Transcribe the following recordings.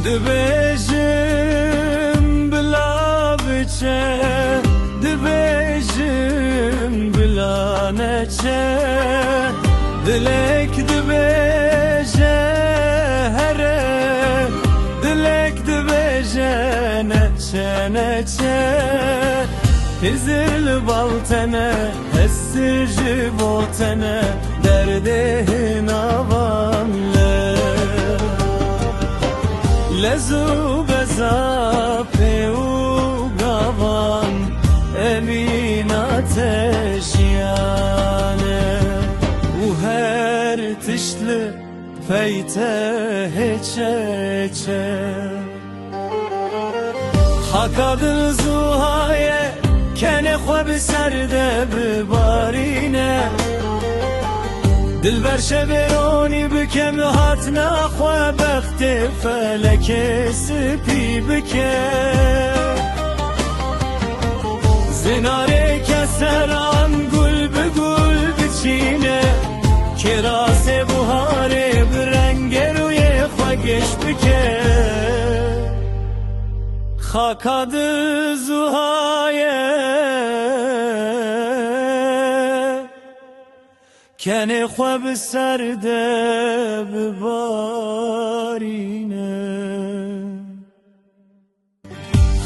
دبیجم بلا بچه دبیجم بلا نچه دلک دبیجه هره دلک دبیجه نچه نچه هزل بالتنه هسج بوتنه درده نوامله لزو بزاپه و گوان امین آتشیانه و هر تشل پیته هچه هچه حکا دل زوهایه کنه خواب سرده ببارینه دل بر شبرانی بکم هات نخوا بخت فلک سپی بکه زناره کسران گل به گل بچینه کراس بهاره برنگ روی خواگش بکه خاکاد زوهایه کنه خواب سرده ببارینه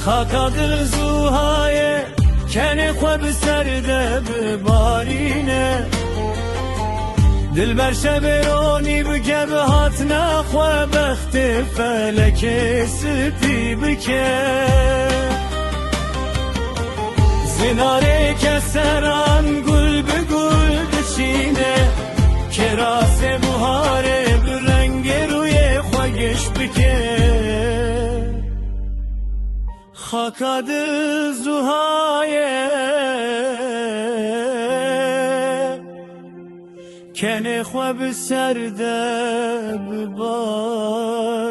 خاکا دل زوهای کنه خواب سرده ببارینه دل بر شبرانی بگه به هات نخوا بخت فلک سپی بکه زناره کسران گل به گل بچینه کراس بهاره برنگ روی خواگش بکه خاکاد زوهای کنه خواب سرده ببارینه